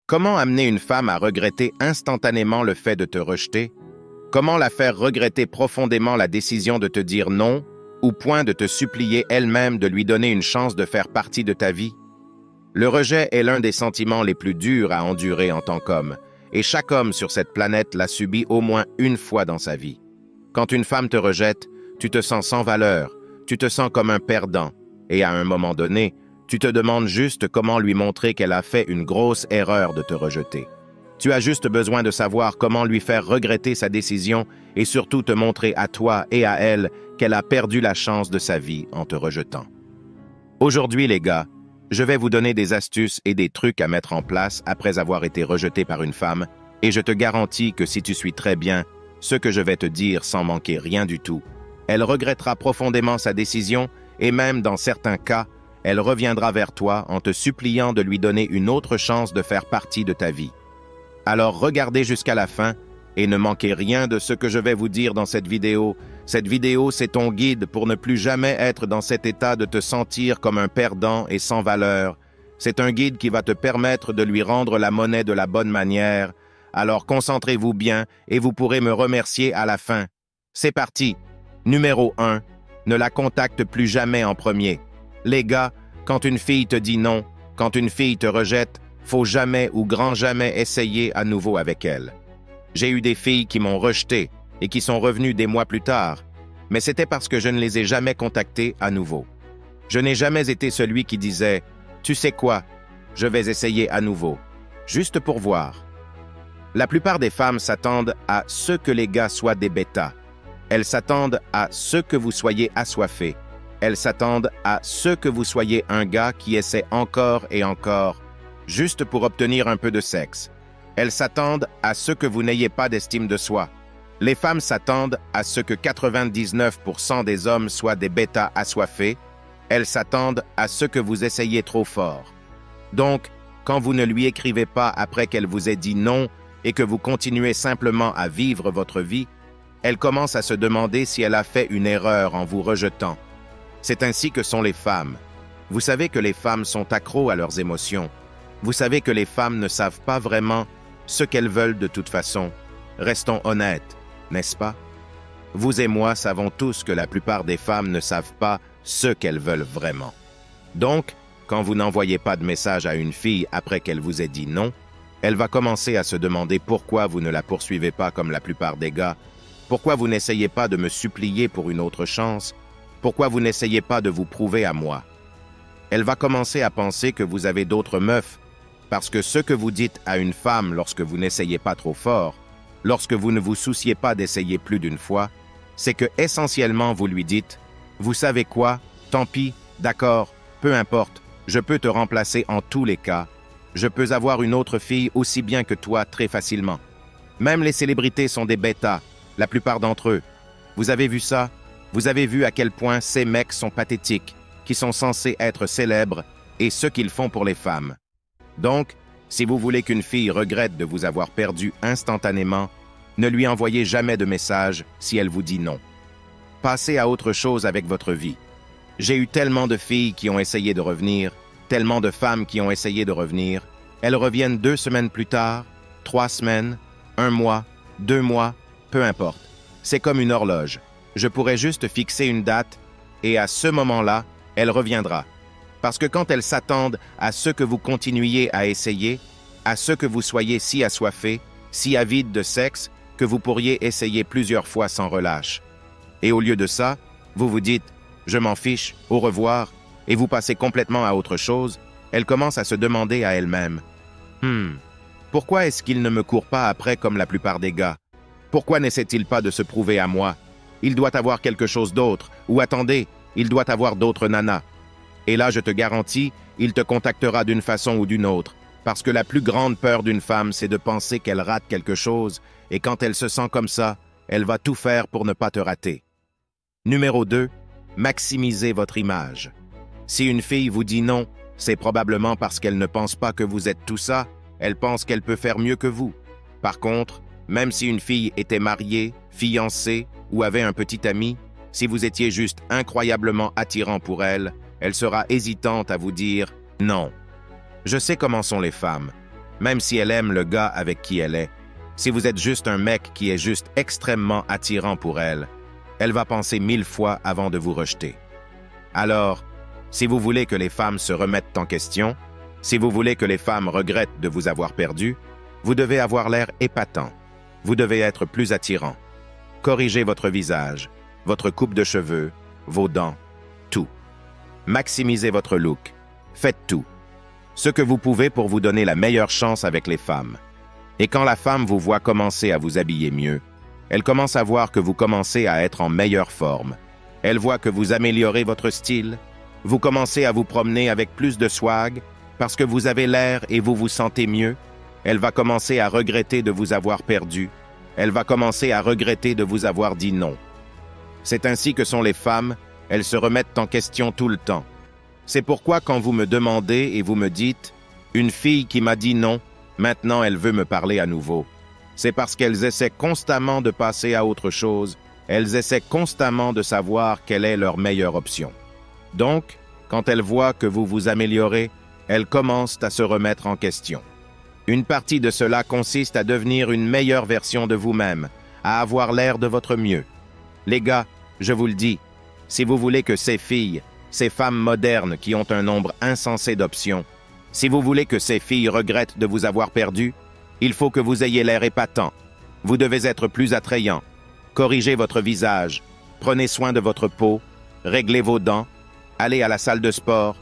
Comment amener une femme à regretter instantanément le fait de te rejeter? Comment la faire regretter profondément la décision de te dire non, au point de te supplier elle-même de lui donner une chance de faire partie de ta vie? Le rejet est l'un des sentiments les plus durs à endurer en tant qu'homme, et chaque homme sur cette planète l'a subi au moins une fois dans sa vie. Quand une femme te rejette, tu te sens sans valeur, tu te sens comme un perdant, et à un moment donné, tu te demandes juste comment lui montrer qu'elle a fait une grosse erreur de te rejeter. Tu as juste besoin de savoir comment lui faire regretter sa décision et surtout te montrer à toi et à elle qu'elle a perdu la chance de sa vie en te rejetant. Aujourd'hui, les gars, je vais vous donner des astuces et des trucs à mettre en place après avoir été rejeté par une femme, et je te garantis que si tu suis très bien ce que je vais te dire sans manquer rien du tout, elle regrettera profondément sa décision et même dans certains cas, elle reviendra vers toi en te suppliant de lui donner une autre chance de faire partie de ta vie. Alors regardez jusqu'à la fin et ne manquez rien de ce que je vais vous dire dans cette vidéo. Cette vidéo, c'est ton guide pour ne plus jamais être dans cet état de te sentir comme un perdant et sans valeur. C'est un guide qui va te permettre de lui rendre la monnaie de la bonne manière. Alors concentrez-vous bien et vous pourrez me remercier à la fin. C'est parti. Numéro 1. Ne la contacte plus jamais en premier. Les gars, quand une fille te dit non, quand une fille te rejette, faut jamais ou grand jamais essayer à nouveau avec elle. J'ai eu des filles qui m'ont rejeté et qui sont revenues des mois plus tard, mais c'était parce que je ne les ai jamais contactées à nouveau. Je n'ai jamais été celui qui disait « Tu sais quoi, je vais essayer à nouveau, juste pour voir ». La plupart des femmes s'attendent à ce que les gars soient des bêtas. Elles s'attendent à ce que vous soyez assoiffés. Elles s'attendent à ce que vous soyez un gars qui essaie encore et encore, juste pour obtenir un peu de sexe. Elles s'attendent à ce que vous n'ayez pas d'estime de soi. Les femmes s'attendent à ce que 99% des hommes soient des bêtas assoiffés. Elles s'attendent à ce que vous essayiez trop fort. Donc, quand vous ne lui écrivez pas après qu'elle vous ait dit non et que vous continuez simplement à vivre votre vie, elle commence à se demander si elle a fait une erreur en vous rejetant. C'est ainsi que sont les femmes. Vous savez que les femmes sont accros à leurs émotions. Vous savez que les femmes ne savent pas vraiment ce qu'elles veulent de toute façon. Restons honnêtes, n'est-ce pas? Vous et moi savons tous que la plupart des femmes ne savent pas ce qu'elles veulent vraiment. Donc, quand vous n'envoyez pas de message à une fille après qu'elle vous ait dit non, elle va commencer à se demander pourquoi vous ne la poursuivez pas comme la plupart des gars, pourquoi vous n'essayez pas de me supplier pour une autre chance, pourquoi vous n'essayez pas de vous prouver à moi. Elle va commencer à penser que vous avez d'autres meufs, parce que ce que vous dites à une femme lorsque vous n'essayez pas trop fort, lorsque vous ne vous souciez pas d'essayer plus d'une fois, c'est que essentiellement vous lui dites « Vous savez quoi? Tant pis, d'accord, peu importe, je peux te remplacer en tous les cas. Je peux avoir une autre fille aussi bien que toi très facilement. Même les célébrités sont des bêtas, la plupart d'entre eux. Vous avez vu ça? Vous avez vu à quel point ces mecs sont pathétiques, qui sont censés être célèbres, et ce qu'ils font pour les femmes. Donc, si vous voulez qu'une fille regrette de vous avoir perdu instantanément, ne lui envoyez jamais de message si elle vous dit non. Passez à autre chose avec votre vie. J'ai eu tellement de filles qui ont essayé de revenir, tellement de femmes qui ont essayé de revenir. Elles reviennent 2 semaines plus tard, 3 semaines, 1 mois, 2 mois, peu importe. C'est comme une horloge. Je pourrais juste fixer une date et à ce moment-là, elle reviendra. Parce que quand elles s'attendent à ce que vous continuiez à essayer, à ce que vous soyez si assoiffé, si avide de sexe, que vous pourriez essayer plusieurs fois sans relâche. Et au lieu de ça, vous vous dites « je m'en fiche, au revoir », et vous passez complètement à autre chose, elle commence à se demander à elle-même « pourquoi est-ce qu'il ne me court pas après comme la plupart des gars? Pourquoi n'essaie-t-il pas de se prouver à moi? Il doit avoir quelque chose d'autre, ou attendez, il doit avoir d'autres nanas. » Et là, je te garantis, il te contactera d'une façon ou d'une autre, parce que la plus grande peur d'une femme, c'est de penser qu'elle rate quelque chose, et quand elle se sent comme ça, elle va tout faire pour ne pas te rater. Numéro 2, maximisez votre image. Si une fille vous dit non, c'est probablement parce qu'elle ne pense pas que vous êtes tout ça, elle pense qu'elle peut faire mieux que vous. Par contre, même si une fille était mariée, fiancée ou avait un petit ami, si vous étiez juste incroyablement attirant pour elle, elle sera hésitante à vous dire « non ». Je sais comment sont les femmes. même si elle aime le gars avec qui elle est. Si vous êtes juste un mec qui est juste extrêmement attirant pour elle, elle va penser 1000 fois avant de vous rejeter. Alors, si vous voulez que les femmes se remettent en question, si vous voulez que les femmes regrettent de vous avoir perdu, vous devez avoir l'air épatant. Vous devez être plus attirant. Corrigez votre visage, votre coupe de cheveux, vos dents, tout. Maximisez votre look. Faites tout. Ce que vous pouvez pour vous donner la meilleure chance avec les femmes. Et quand la femme vous voit commencer à vous habiller mieux, elle commence à voir que vous commencez à être en meilleure forme. Elle voit que vous améliorez votre style. Vous commencez à vous promener avec plus de swag parce que vous avez l'air et vous vous sentez mieux. Elle va commencer à regretter de vous avoir perdu. Elle va commencer à regretter de vous avoir dit non. C'est ainsi que sont les femmes, elles se remettent en question tout le temps. C'est pourquoi quand vous me demandez et vous me dites « Une fille qui m'a dit non, maintenant elle veut me parler à nouveau », c'est parce qu'elles essaient constamment de passer à autre chose, elles essaient constamment de savoir quelle est leur meilleure option. Donc, quand elles voient que vous vous améliorez, elles commencent à se remettre en question. Une partie de cela consiste à devenir une meilleure version de vous-même, à avoir l'air de votre mieux. Les gars, je vous le dis, si vous voulez que ces filles, ces femmes modernes qui ont un nombre insensé d'options, si vous voulez que ces filles regrettent de vous avoir perdu, il faut que vous ayez l'air épatant. Vous devez être plus attrayant. Corrigez votre visage, prenez soin de votre peau, réglez vos dents, allez à la salle de sport,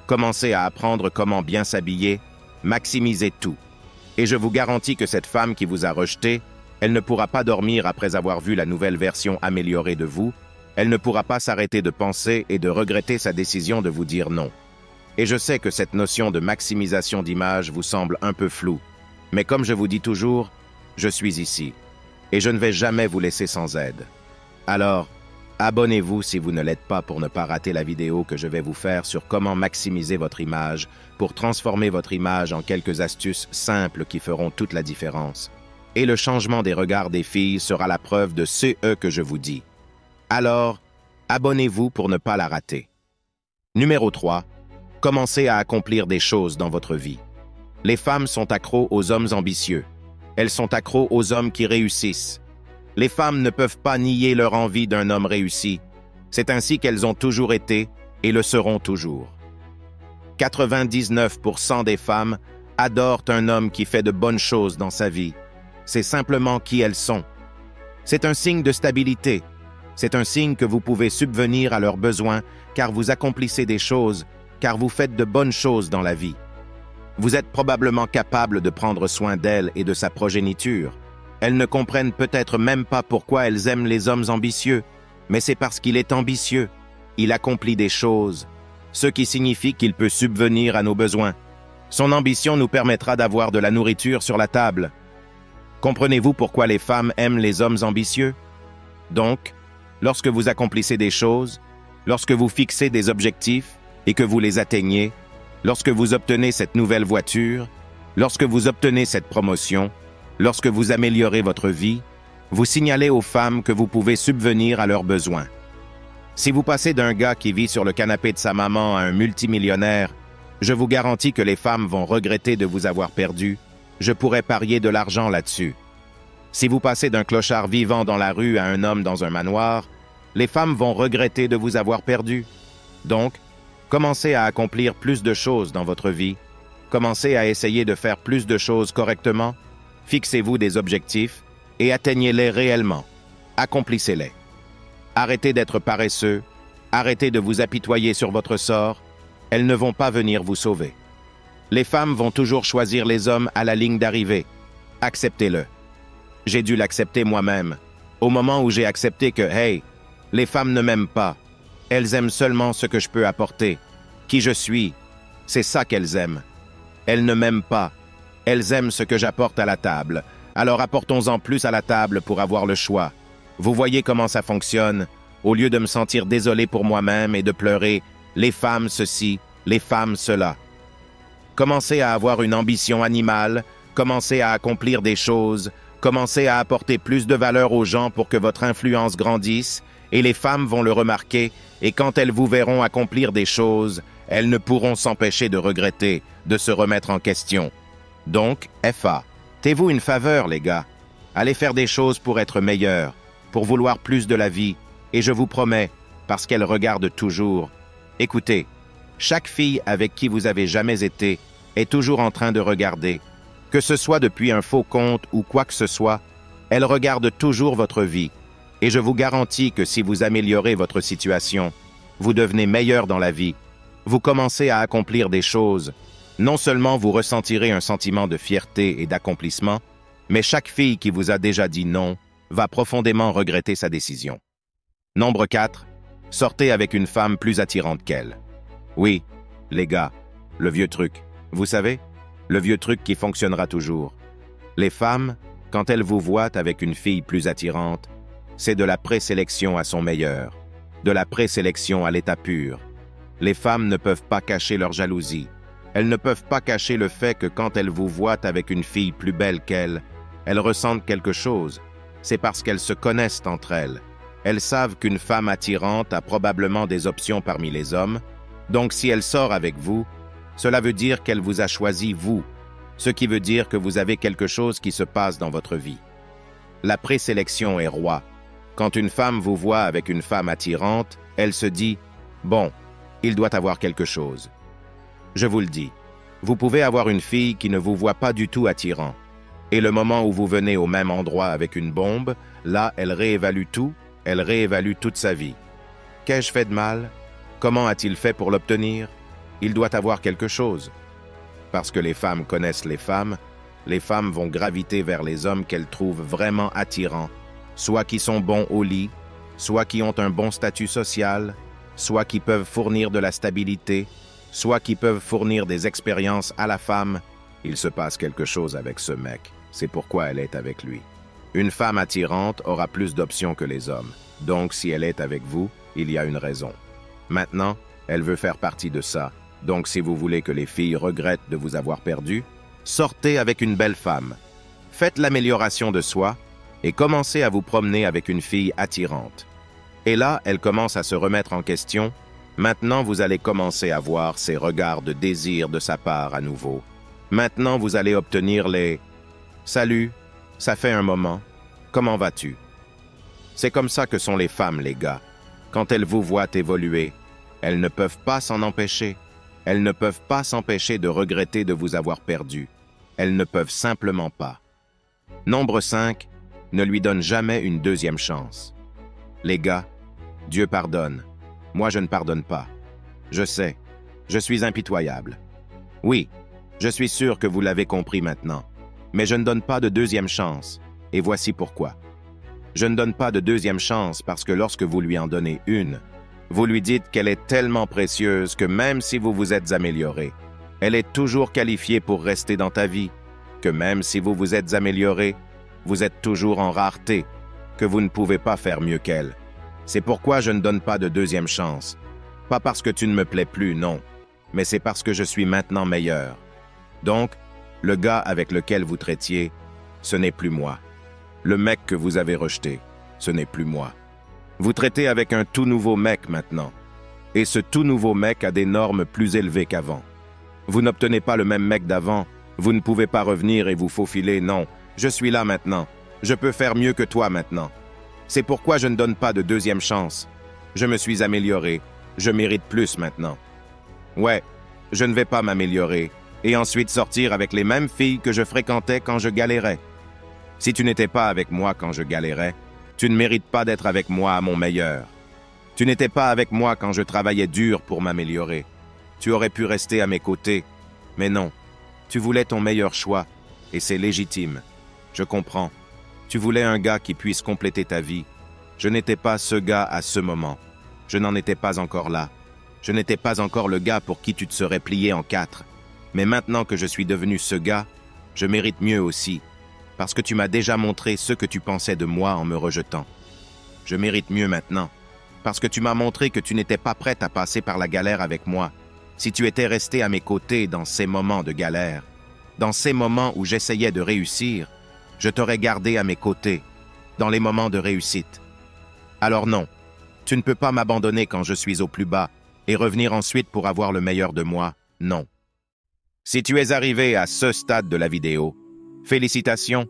commencez à apprendre comment bien s'habiller, maximisez tout. Et je vous garantis que cette femme qui vous a rejeté, elle ne pourra pas dormir après avoir vu la nouvelle version améliorée de vous, elle ne pourra pas s'arrêter de penser et de regretter sa décision de vous dire non. Et je sais que cette notion de maximisation d'image vous semble un peu floue, mais comme je vous dis toujours, je suis ici, et je ne vais jamais vous laisser sans aide. Alors, abonnez-vous si vous ne l'êtes pas pour ne pas rater la vidéo que je vais vous faire sur comment maximiser votre image pour transformer votre image en quelques astuces simples qui feront toute la différence. Et le changement des regards des filles sera la preuve de ce que je vous dis. Alors, abonnez-vous pour ne pas la rater. Numéro 3. Commencez à accomplir des choses dans votre vie. Les femmes sont accros aux hommes ambitieux. Elles sont accros aux hommes qui réussissent. Les femmes ne peuvent pas nier leur envie d'un homme réussi. C'est ainsi qu'elles ont toujours été et le seront toujours. 99% des femmes adorent un homme qui fait de bonnes choses dans sa vie. C'est simplement qui elles sont. C'est un signe de stabilité. C'est un signe que vous pouvez subvenir à leurs besoins car vous accomplissez des choses, car vous faites de bonnes choses dans la vie. Vous êtes probablement capable de prendre soin d'elle et de sa progéniture. Elles ne comprennent peut-être même pas pourquoi elles aiment les hommes ambitieux, mais c'est parce qu'il est ambitieux. Il accomplit des choses, ce qui signifie qu'il peut subvenir à nos besoins. Son ambition nous permettra d'avoir de la nourriture sur la table. Comprenez-vous pourquoi les femmes aiment les hommes ambitieux? Donc, lorsque vous accomplissez des choses, lorsque vous fixez des objectifs et que vous les atteignez, lorsque vous obtenez cette nouvelle voiture, lorsque vous obtenez cette promotion, lorsque vous améliorez votre vie, vous signalez aux femmes que vous pouvez subvenir à leurs besoins. Si vous passez d'un gars qui vit sur le canapé de sa maman à un multimillionnaire, je vous garantis que les femmes vont regretter de vous avoir perdu. Je pourrais parier de l'argent là-dessus. Si vous passez d'un clochard vivant dans la rue à un homme dans un manoir, les femmes vont regretter de vous avoir perdu. Donc, commencez à accomplir plus de choses dans votre vie. Commencez à essayer de faire plus de choses correctement. Fixez-vous des objectifs et atteignez-les réellement. Accomplissez-les. Arrêtez d'être paresseux. Arrêtez de vous apitoyer sur votre sort. Elles ne vont pas venir vous sauver. Les femmes vont toujours choisir les hommes à la ligne d'arrivée. Acceptez-le. J'ai dû l'accepter moi-même. Au moment où j'ai accepté que, hey, les femmes ne m'aiment pas. Elles aiment seulement ce que je peux apporter. Qui je suis, c'est ça qu'elles aiment. Elles ne m'aiment pas. Elles aiment ce que j'apporte à la table. Alors apportons-en plus à la table pour avoir le choix. Vous voyez comment ça fonctionne? Au lieu de me sentir désolé pour moi-même et de pleurer « les femmes ceci, les femmes cela ». Commencez à avoir une ambition animale, commencez à accomplir des choses, commencez à apporter plus de valeur aux gens pour que votre influence grandisse, et les femmes vont le remarquer, et quand elles vous verront accomplir des choses, elles ne pourront s'empêcher de regretter, de se remettre en question. Donc, FA, faites-vous une faveur, les gars. Allez faire des choses pour être meilleur, pour vouloir plus de la vie, et je vous promets, parce qu'elle regarde toujours. Écoutez, chaque fille avec qui vous avez jamais été est toujours en train de regarder. Que ce soit depuis un faux compte ou quoi que ce soit, elle regarde toujours votre vie. Et je vous garantis que si vous améliorez votre situation, vous devenez meilleur dans la vie. Vous commencez à accomplir des choses. Non seulement vous ressentirez un sentiment de fierté et d'accomplissement, mais chaque fille qui vous a déjà dit non va profondément regretter sa décision. Nombre 4. Sortez avec une femme plus attirante qu'elle. Oui, les gars, le vieux truc. Vous savez, le vieux truc qui fonctionnera toujours. Les femmes, quand elles vous voient avec une fille plus attirante, c'est de la présélection à son meilleur, de la présélection à l'état pur. Les femmes ne peuvent pas cacher leur jalousie. Elles ne peuvent pas cacher le fait que quand elles vous voient avec une fille plus belle qu'elles, elles ressentent quelque chose. C'est parce qu'elles se connaissent entre elles. Elles savent qu'une femme attirante a probablement des options parmi les hommes, donc si elle sort avec vous, cela veut dire qu'elle vous a choisi vous, ce qui veut dire que vous avez quelque chose qui se passe dans votre vie. La présélection est roi. Quand une femme vous voit avec une femme attirante, elle se dit « Bon, il doit avoir quelque chose ». Je vous le dis, vous pouvez avoir une fille qui ne vous voit pas du tout attirant. Et le moment où vous venez au même endroit avec une bombe, là, elle réévalue tout, elle réévalue toute sa vie. Qu'ai-je fait de mal? Comment a-t-il fait pour l'obtenir? Il doit avoir quelque chose. Parce que les femmes connaissent les femmes vont graviter vers les hommes qu'elles trouvent vraiment attirants, soit qui sont bons au lit, soit qui ont un bon statut social, soit qui peuvent fournir de la stabilité, soit qui peuvent fournir des expériences à la femme. Il se passe quelque chose avec ce mec, c'est pourquoi elle est avec lui. Une femme attirante aura plus d'options que les hommes, donc si elle est avec vous, il y a une raison. Maintenant, elle veut faire partie de ça, donc si vous voulez que les filles regrettent de vous avoir perdu, sortez avec une belle femme. Faites l'amélioration de soi et commencez à vous promener avec une fille attirante. Et là, elle commence à se remettre en question. Maintenant, vous allez commencer à voir ces regards de désir de sa part à nouveau. Maintenant, vous allez obtenir les « Salut, ça fait un moment, comment vas-tu » C'est comme ça que sont les femmes, les gars. Quand elles vous voient évoluer, elles ne peuvent pas s'en empêcher. Elles ne peuvent pas s'empêcher de regretter de vous avoir perdu. Elles ne peuvent simplement pas. Nombre 5, ne lui donne jamais une deuxième chance. Les gars, Dieu pardonne. Moi, je ne pardonne pas. Je sais, je suis impitoyable. Oui, je suis sûr que vous l'avez compris maintenant. Mais je ne donne pas de deuxième chance. Et voici pourquoi. Je ne donne pas de deuxième chance parce que lorsque vous lui en donnez une, vous lui dites qu'elle est tellement précieuse que même si vous vous êtes amélioré, elle est toujours qualifiée pour rester dans ta vie, que même si vous vous êtes amélioré, vous êtes toujours en rareté, que vous ne pouvez pas faire mieux qu'elle. C'est pourquoi je ne donne pas de deuxième chance. Pas parce que tu ne me plais plus, non, mais c'est parce que je suis maintenant meilleur. Donc, le gars avec lequel vous traitiez, ce n'est plus moi. Le mec que vous avez rejeté, ce n'est plus moi. Vous traitez avec un tout nouveau mec maintenant. Et ce tout nouveau mec a des normes plus élevées qu'avant. Vous n'obtenez pas le même mec d'avant. Vous ne pouvez pas revenir et vous faufiler, non. Je suis là maintenant. Je peux faire mieux que toi maintenant. C'est pourquoi je ne donne pas de deuxième chance. Je me suis amélioré. Je mérite plus maintenant. Ouais, je ne vais pas m'améliorer et ensuite sortir avec les mêmes filles que je fréquentais quand je galérais. Si tu n'étais pas avec moi quand je galérais, tu ne mérites pas d'être avec moi à mon meilleur. Tu n'étais pas avec moi quand je travaillais dur pour m'améliorer. Tu aurais pu rester à mes côtés, mais non. Tu voulais ton meilleur choix, et c'est légitime. Je comprends. Tu voulais un gars qui puisse compléter ta vie. Je n'étais pas ce gars à ce moment. Je n'en étais pas encore là. Je n'étais pas encore le gars pour qui tu te serais plié en quatre. Mais maintenant que je suis devenu ce gars, je mérite mieux aussi. Parce que tu m'as déjà montré ce que tu pensais de moi en me rejetant. Je mérite mieux maintenant, parce que tu m'as montré que tu n'étais pas prête à passer par la galère avec moi. Si tu étais resté à mes côtés dans ces moments de galère, dans ces moments où j'essayais de réussir, je t'aurais gardé à mes côtés, dans les moments de réussite. Alors non, tu ne peux pas m'abandonner quand je suis au plus bas et revenir ensuite pour avoir le meilleur de moi, non. Si tu es arrivé à ce stade de la vidéo, félicitations,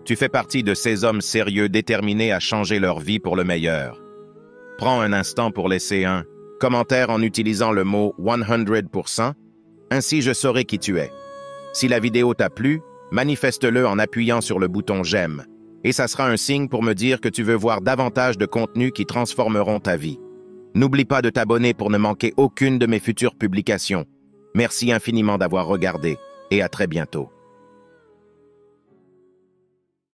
tu fais partie de ces hommes sérieux déterminés à changer leur vie pour le meilleur. Prends un instant pour laisser un commentaire en utilisant le mot 100%, ainsi je saurai qui tu es. Si la vidéo t'a plu, manifeste-le en appuyant sur le bouton j'aime, et ça sera un signe pour me dire que tu veux voir davantage de contenus qui transformeront ta vie. N'oublie pas de t'abonner pour ne manquer aucune de mes futures publications. Merci infiniment d'avoir regardé, et à très bientôt.